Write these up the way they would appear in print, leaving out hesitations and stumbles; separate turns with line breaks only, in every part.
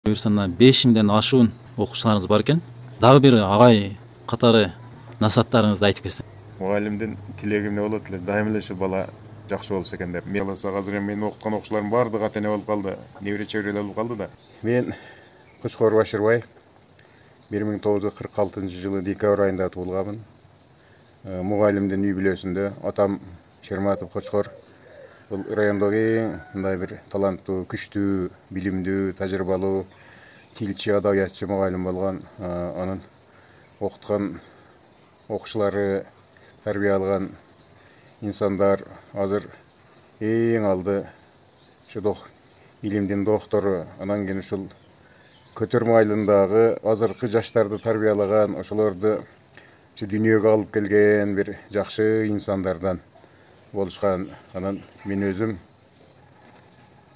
буюрсана 5000ден ашуун окуучуларыңыз бар экен. Дагы бир агай катары насааттарыңызды айтып кетсең.
Мугалимдин тилеги эмне болот эле, дайым эле ушу бала жакшы болсо экен деп. Мен алса азыр мен окуткан окуучуларым баардыгы ата эне болуп калды, небере чеберелер болуп калды да. Мен Кучкор Башырбай 1946 декабрь айында туулганмын. Мугалимдин үй бүлөсүндө атам Шерматов Кучкор бул райондогу эң мындай бир таланттуу, күчтүү, билимдүү, тажрыйбалуу тилчи, адабиятчы мугалим болгон. Анын окуткан окуучулары, тарбия алган инсандар азыр эң алды ушу билимдин доктору. Анан кийин ушул көтөрмө айылындагы азыркы жаштарды тарбиялаган, ошолорду дүйнөгө алып келген бир жакшы инсандардан болушкан. Анан мен өзүм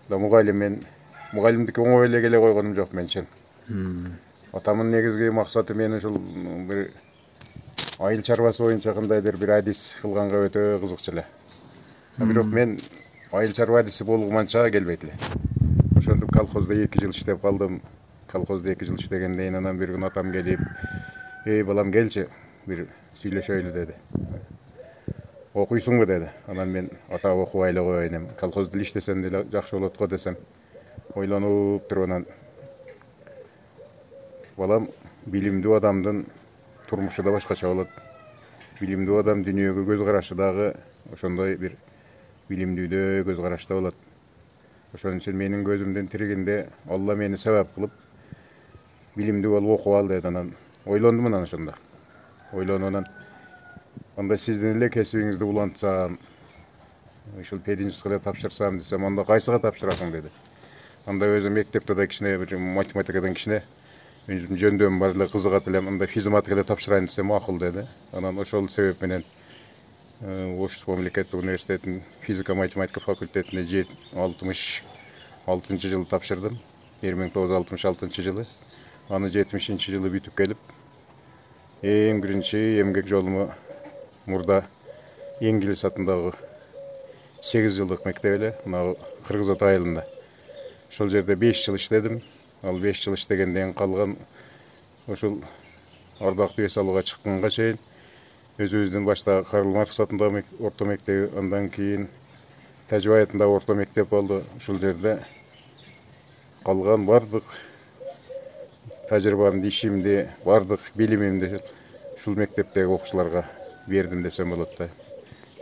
да мугалимдикке оңой эле келе койгонум жок менчен. Атамдын негизги максаты мени ушул бир айыл чарбасы боюнча кандайдыр бир адис кылганга өтө кызыкчу эле. Бирок мен айыл чарба адиси болгуманча келбейт эле. Ошондук колхоздо 2 жыл иштеп калдым. Колхозда 2 жыл иштегенден кийин анан бир күн атам келип, "Эй балам, келчи, бир сүйлөшөйлү" деди. "Окуйсуңбу?" деди. Анан мен "Ата, окубай эле коеюн эми. Колхозда иштесем деле жакшы болот го" десем. Ойлонуп туруп анан "Балам, билимдүү адамдын турмушу да башкача болот. Билимдүү адам дүйнөгө көз карашы дагы ошондой бир билимдүүдө көз карашта болот. Ошон үчүн менин көзүмдүн тиригинде Алла мени себеп кылып билимдүү болуп окуп ал" деди. Анан ойлондум анан ошондо. Ойлонуп анан "Анда сиздин эле кесибиңизди улантсам, ушул пединститутка эле тапшырсам" десем, "Анда кайсыга тапшырасың" деди. Анда өзү мектепте да кичине бир математикадан кичине жөндөм бар эле, кызыгат элем. Анда физматка эле тапшырайын десем макул деди. Анан ошол себеп менен Ош мамлекеттик университетинин физика математика факультетине 66 жылы тапшырдым. 1966 жылы. Аны 70 жылы бүтүп келип, эң биринчи эмгек жолуму мурда Энгилис атындагы 8 жылдык мектеп эле, мына Кыргыз Ата айылында. Ошол жерде 5 жыл иштедим. Ал 5 жыл иштегенден калган ушул ардактуу эс алууга чыкканга чейин өзүбүздүн башта Карл Маркс атындагы орто мектеби, андан кийин Тажыбай атындагы орто мектеп болду. Ушул жерде калган бардык тажрыйбамды, ишимди, бардык билимимди ушул мектептеги окуучуларга бердим десем болот да.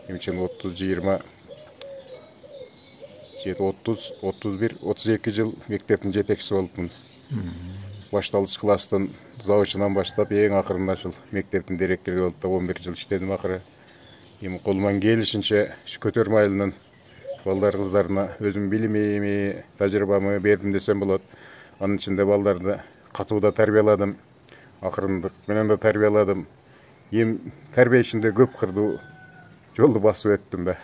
Эмчен 30-20 31-32 жыл мектептин жетекчиси болупмун. Башталгыч класстын завучунан баштап эң акырында ушул мектептин директору болуп да 11 жыл иштедим акыры. Эми колуман келишинче ушу көтөрмө айылынын балдар кыздарына өзүм билимими, тажрыйбамы бердим десем болот. Анын ичинде балдарды катуу да тарбияладым, акырындык менен да тарбияладым. Тарбия ишинде көп кырдуу жолду басып өттүм да.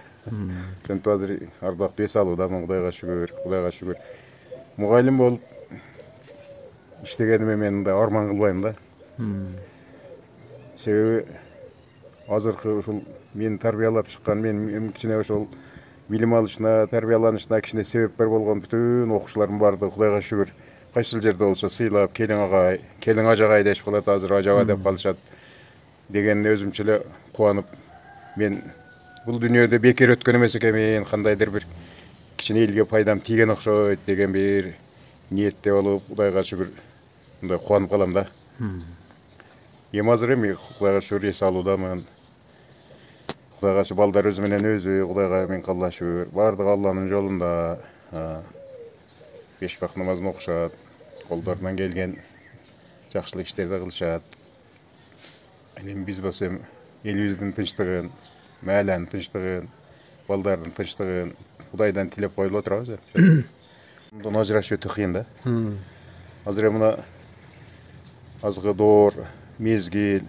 Ошентип азыр ардактуу эс алуудамын, Кудайга шүгүр. Мугалим болуп иштегениме мен да арман кылбайм да. Себеби азыркы ушул мени тарбиялап чыккан, мен кичине ошол билим алышына, тарбияланышына кичине себепкер болгон бүтүн окуучулардын баардыгы Кудайга шүгүр кайсыл жерде болсо сыйлап, келиң агай, келиң ажагай дешип калат, азыр ажаба деп калышат дегенде өзүмчө эле кубанып, мен бул дүйнөдө бекер өткөн эмес экенмин, кандайдыр бир кичине элге пайдам тийген окшойт деген бир ниетте болуп, Кудайга шүгүр мындай кубанып калам да. Эми азыр Кудайга шүгүр эс алуудамын. Кудайга шүгүр балдар өзү менен өзү, Кудайга миң калла шүгүр. Бардыгы Алланын жолунда 5 вакыт намазын окушат, колдорунан келген жакшылык иштерди кылышат. Эми биз болсо элибиздин тынчтыгын, мээланын тынчтыгын, балдардын тынчтыгын Кудайдан тилеп коюп отурабыз. Мындан ажырашуу өтө кыйын да. Азыр мына азгы доор, мезгил,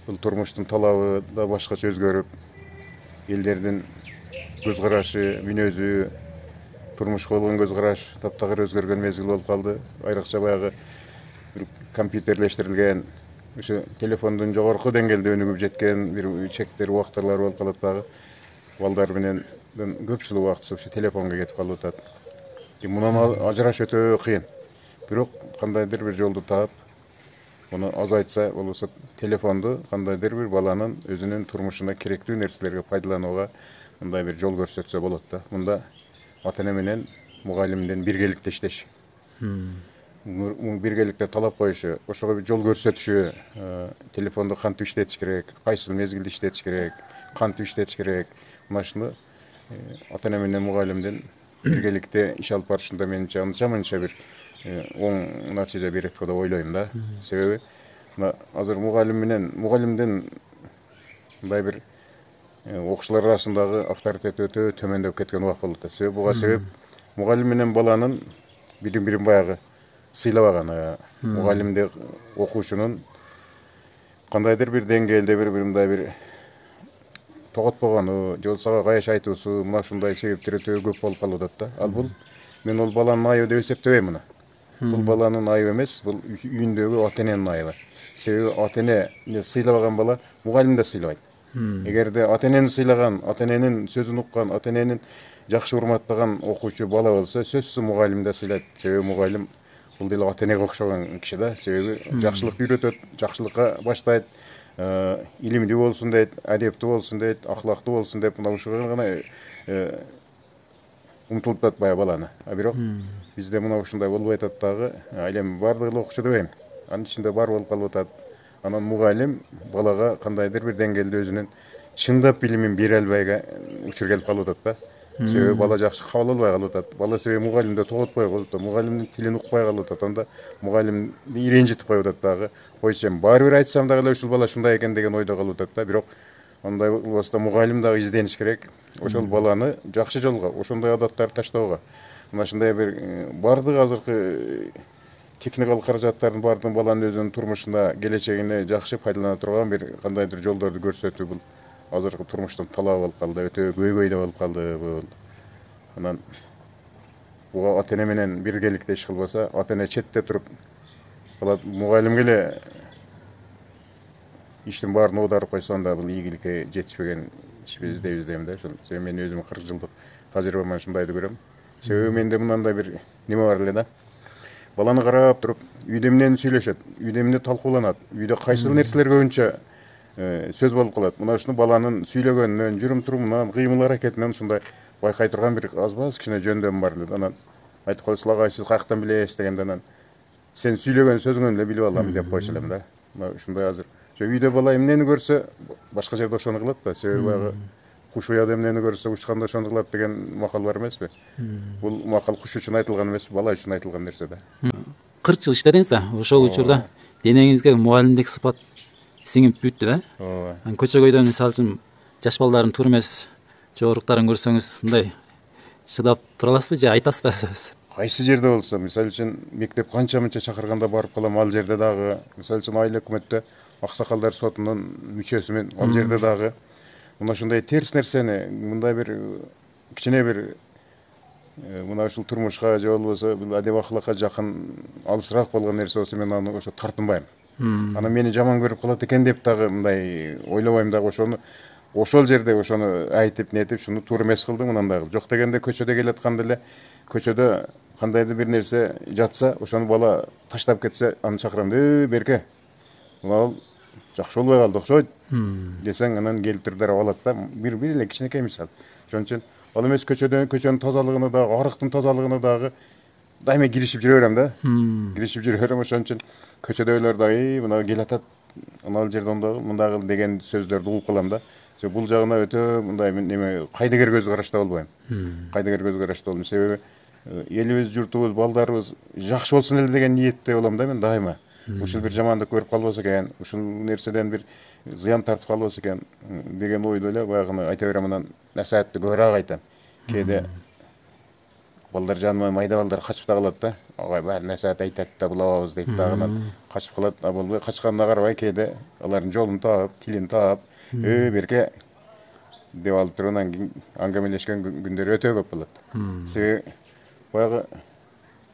бул турмуштун талабы да башкача өзгөрүп, элдердин көз карашы, мүнөзү, турмушка болгон көз караш таптагыр өзгөргөн мезгил болуп калды. Айрыкча баягы компьютерлештирилген, ушу телефондун жогорку деңгээлде өнүгүп жеткен бир чектер убактылар болуп калат дагы. Балдар менен көпчүлүк убактысы ушу телефонго кетип калып атат. Мунан ажыраш өтө кыйын. бирок кандайдыр бир жолду таап onu azaytsa болбосо телефонду кандайдыр бир баланын өзүнүн турмушуна керектүү нерселерге пайдаланууга мындай бир жол көрсөтсө болот да. Мында ата эне менен мугалимдин биргеликте иштеши, биргеликте талап коюшу, ошого бир жол көрсөтүшү, телефонду кантип иштетиш керек, кайсыл мезгилде иштетиш керек, кантип иштетиш керек, мына ушуну ата эне менен мугалимдин биргеликте иш алып барышында менимче анча бир оң натыйжа берет деп ойлойм да. Себеби мына азыр мугалим менен мугалимдин мындай бир окуучулар арасындагы авторитети өтө төмөндөп кеткен убак болот да. Себеби буга себеп мугалим менен баланын бирин баягы сыйлабаганы, мугалимди окуучунун кандайдыр бир деңгээлде бир мындай бир тоготпогону, же болбосо каяш айтуусу, мына ушундай себептер өтө көп болуп калып атат да. Ал бул мен ол баланын айыбы деп эсептебейм муну. Бул баланын айыбы эмес, бул үйүндөгү ата эненин айыбы. Себеби ата эне сыйлабаган бала мугалим да сыйлабайт. Эгерде ата энени сыйлаган, ата эненин сөзүн уккан, ата эненин жакшы урматтаган окуучу бала болсо, сөзсүз мугалим да сыйлайт. Себеби мугалим бул деле ата энеге окшогон киши да. Себеби жакшылыкты үйрөтөт, жакшылыкка баштайт, илимдүү болсун дейт, адептүү болсун дейт, ахлактуу болсун деп мына ушуга гана умтулуп атат баягы баланы. А бирок бизде мына ушундай болбой атат дагы. Эми бардыгы эле окуучу дебейм. Анын ичинде бар болуп калып атат. Анан мугалим балага кандайдыр бир деңгээлде өзүнүн чындап билимин бере албайга учур келип калып атат да. Себеби бала жакшы кабыл албай калып атат. Бала себеби мугалимди тоготпой калып атат, мугалимдин тилин укпай калып атат. Анда мугалимди иренжитип коюп атат дагы. Койсом баары бир айтсам дагы эле ушул бала ушундай экен деген ойдо калып атат да. Бирок андай болбосо мугалим дагы издениш керек. Ошол баланы жакшы жолго, ошондой адаттарды таштоого. Мына ушундай бир бардыгы азыркы техникалык каражаттардын бардыгын баланын өзүнүн турмушуна, келечегине жакшы пайдалана турган бир кандайдыр жолдорду көрсөтүү бул азыркы турмуштун талабы болуп калды, өтө көйгөйдө болуп калды бул. Анан буга ата эне менен биргеликте иш кылбаса, ата эне четте туруп калат, мугалимге эле иштин баарын оодарып койсо анда бул ийгиликке жетишпеген ишпиз деп издейм да. Себеби мен өзүм 40 жылдык тажрыйбаман ушундайды көрөм. Себеби менде мындай бир неме бар эле да. Баланы карап туруп, үйдө эмнени сүйлөшөт, үйдө эмне талкууланат, үйдө кайсыл нерселер көбүнчө сөз болуп калат. Мына ушуну баланын сүйлөгөнүнөн, жүрүм-турумунан, кыймыл-аракетинен ушундай байкай турган бир аз кичине жөндөм бар эле. Анан айтып койсо, агай сиз каяктан билесиз дегенде анан сен сүйлөгөн сөзүңөн эле билип алам деп койчу элем да. Мына ушундай азыр үйдө бала эмнени көрсө башка жерде ошону кылат да. Себеби баягы куш уяда эмнени көрсө учканда ошону кылат деген макал бар эмеспи? Бул макал куш үчүн айтылган эмес, бала үчүн айтылган нерсе да.
40 жыл иштедиңиз да. Ошол учурда денеңизге мугалимдик сыпат сиңип бүттү да. Көчө көйдөн мисалы үчүн жаш балдардын тур эмес жоруктарын көрсөңүз мындай чыдап тура аласызбы же айтасызбы?
Кайсы жерде болсо, мисалы үчүн мектеп канча-мынча чакырганда барып калам, ал жерде дагы, мисалы үчүн айыл өкмөттө аксакалдар сотунун мүчөсүмүн, ал жерде дагы мына ушундай терс нерсени, мындай бир кичине бир мына ушул турмушка же болбосо бул адеп ахлакка жакын алысыраак болгон нерсе болсо мен аны ошо тартынбайм. Анан мени жаман көрүп калат экен деп дагы мындай ойлобойм дагы. Ошол жерде ошону айтып нетип ушуну туура эмес кылдың мындан дагы. Жок дегенде көчөдө келатканда эле көчөдө кандайдыр бир нерсе жатса, ошону бала таштап кетсе, аны чакырам, берке. Мына жакшы болбой калды окшойт десең, анан келип туруп дарап алат да. Бир эле кичинекей мисал. Ошон үчүн ал эмес көчөнүн тазалыгына дагы, арыктын тазалыгына дагы дайыма киришип жүрө берем да. Киришип жүрө берем. Ошон үчүн көчөдөйлөр дагы мына келатат, анал жерде мындагы деген сөздөрдү угуп калам да. Бул жагына өтө мындай неме кайдыгер көз карашта болбойм. Кайдыгер көз карашта болом. Себеби элибиз, журтубуз, балдарыбыз жакшы болсун эле деген ниетте болом да мен дайыма. Ушул бир жамандык көрүп калбаса экен, ушул нерседен бир зыян тартып калбаса экен деген ойдо эле баягыны айта берем. Анан насаатты көбүрөөк айтам. Кээде балдар жаныма майда балдар качып да калат да. Агай баары насаат айтат да булабыз дейт дагы, анан качып калат. А болбой качканына карабай кээде алардын жолун таап, тилин таап, берке деп алып туруп анан кийин аңгемелешкен күндөр өтө көп болот. Себеби баягы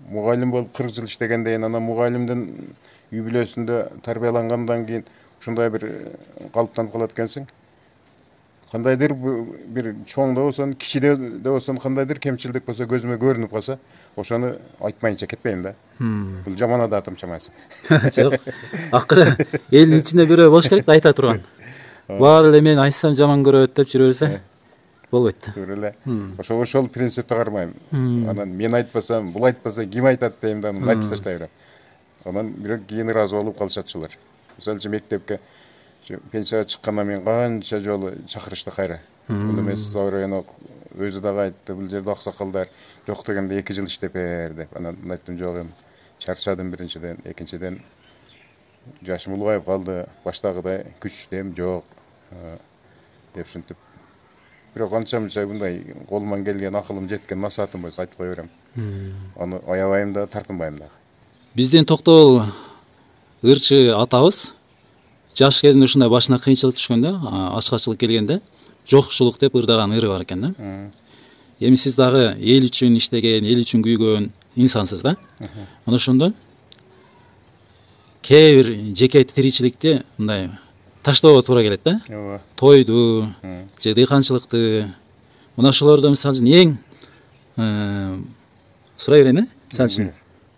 мугалим болуп 40 жыл иштегенден кийин, анан мугалимдин үй бүлөсүндө тарбиялангандан кийин ушундай бир калыптанып калат экенсиң. Кандайдыр бир чоң да болсо, кичиде да болсо, кандайдыр кемчилдик болсо көзүмө көрүнүп калса, ошону айтпайынча кетпейм да. Бул жаман адатым чамасы.
Жок. Акыры элдин ичинде бирөө болуш керек да айта турган. Баары эле мен айтсам жаман көрөт деп жүрө берсе болбойт да.
Туура эле. Ошол принципти кармайм. Анан мен айтпасам, бул айтпаса ким айтат дейм да, аны айтып таштай берем. Анан бирок кийин ыраазы болуп калышат ушулар. Мисалы үчүн мектепке пенсияга чыккандан мен канча жолу чакырышты кайра. Бул эмес Завренок өзү дагы айтты, бул жерде аксакалдар жок дегенде 2 жыл иштеп бер деп. Анан айттым жок эми. Чарчадым биринчиден, экинчиден жашым улгайып калды, баштагыдай күч дем жок деп ушинтип. Бирок анча-мынча мындай колуман келген, акылым жеткен насаатым болсо айтып кое берем. Аны аябайм да, тартынбайм да.
Биздин Токтогул ырчы атабыз жаш кезинде ушундай башына кыйынчылык түшкөндө, ачкачылык келгенде жокчулук деп ырдаган ыры бар экен да. Эми сиз дагы эл үчүн иштеген, эл үчүн күйгөн инсансыз да. Мына ошондо кээ бир жеке тиричиликти мындай таштоого туура келет да.
Ооба.
Тойду, же дыйканчылыкты. Мына ошолордо мисалы үчүн эң сурай берейин э? Мисалы үчүн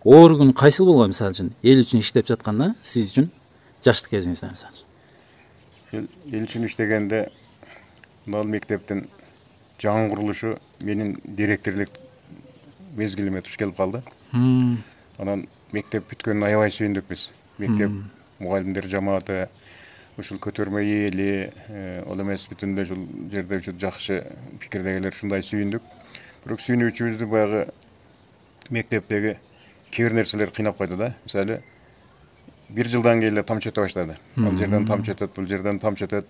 оор күн кайсыл болгон мисалы үчүн эл үчүн иштеп жатканда сиз үчүн жаштык кезиңизде мисалы.
Эл үчүн иштегенде мына мектептин жаңы курулушу менин директорлук мезгилиме туш келип калды. Анан мектеп бүткөнүнө аябай сүйүндүк биз. Мектеп мугалимдер жамааты, ушул көтөрмө эли, ал эмес бүтүндөй ушул жерде ушу жакшы пикирдегилер ушундай сүйүндүк. Бирок сүйүнүүчүбүздү баягы мектептеги кээ бир нерселер кыйнап койду да. Мисалы, 1 жылдан кийин эле тамчы өтө баштады. Ал жерден тамчы өтөт, бул жерден тамчы өтөт.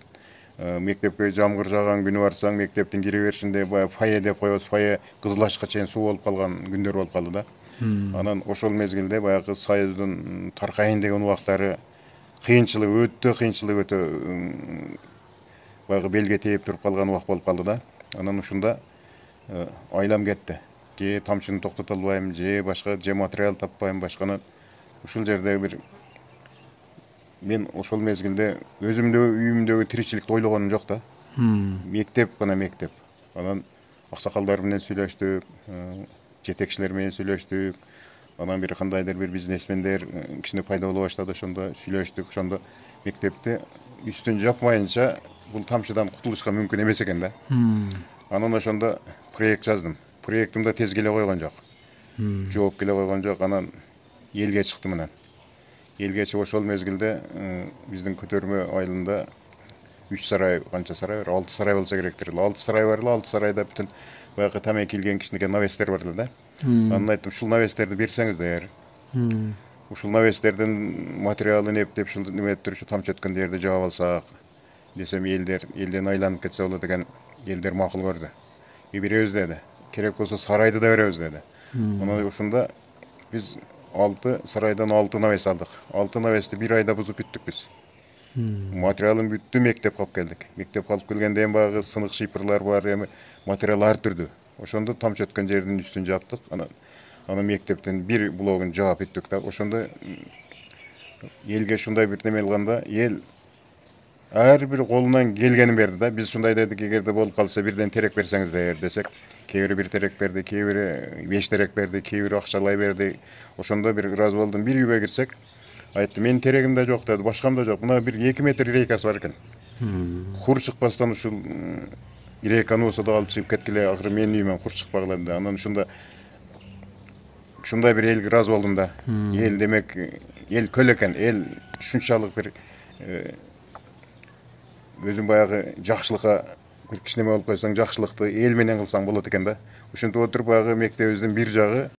Мектепке жамгыр жааган күнү барсаң, мектептин кире беришинде баягы фойе деп коебуз, фойе кызылашка чейин суу болуп калган күндөр болуп калды да. Анан ошол мезгилде баягы Союздун таркайын деген убактары кыйынчылык өтө баягы белге тээп туруп калган убак болуп калды да. Анан ушунда айлам кетти. Же тамчыны токтото албайм, же башка, же материал таппайм, башканы. Ушул жерде бир мен ошол мезгилде өзүмдөгү үйүмдөгү тиричиликти ойлогонум жок да. Мектеп гана мектеп. Анан аксакалдар менен сүйлөштүк, жетекчилер менен сүйлөштүк. Анан бир кандайдыр бир бизнесмендер кичине пайда боло баштады, ошондо сүйлөштүк. Ошондо мектепти үстүн жапмайынча бул тамчыдан кутулушка мүмкүн эмес экен да. Анан ошондо проект жаздым. Проектим да тез келе койгон жок. Жооп келе койгон жок. Анан элге чыктым анан. Элге чыгып ошол мезгилде биздин көтөрмө айылында 3 сарай, канча сарай бар? 6 сарай болсо керектир. 6 сарай бар эле, 6 сарайда бүтүн баягы тамеки килген кичинекей навестер бар эле да. Анан айттым, ушул навестерди берсеңиздер. Ушул навестердин материалын эптеп, ушул неметтер ушу тамчы өткөн жерди жаап алсак десем, элден айланып кетсе болот деген элдер макул көрдү. Беребиз деди. Керек болсо сарайды да беребиз деди. Анан ушунда биз 6 сарайдан 6 навес алдык. 6 навести 1 айда бузуп бүттүк биз. Материалын бүттү, мектеп калып келдик. Мектеп калып келгенде эми баягы сынык шипрлар бар, эми материал ар түрдүү. Ошондо тамчы өткөн жердин үстүн жаптык. Анан мектептин бир блогун жаап бүттүк да. Ошондо элге ушундай бир неме кылганда, эл ар бир колунан келгенин берди да. Биз ушундай дедик, эгерде болуп калса бирден терек берсеңиздер десек, кээ бири 1 терек берди, кээ бири 5 терек берди, кээ бири акчалай берди. Ошондо бир ыраазы болдум. Бир үйгө кирсек, айтты, менин терегим да жок деди, башкам да жок. Мына бир 2 метр рейкасы бар экен. Хур чыкпастан ушул рейканы болсо да алып чыгып кеткиле, акыры менин үйүмөн хур чыкпагыла деди. Анан ушундай бир элге ыраазы болдум да. Эл демек, эл көл экен, эл ушунчалык бир өзүң баягы жакшылыкка бир кичинеме болуп койсоң, жакшылыкты эл менен кылсаң болот экен да. Ушинтип отуруп баягы мектебибиздин бир жагы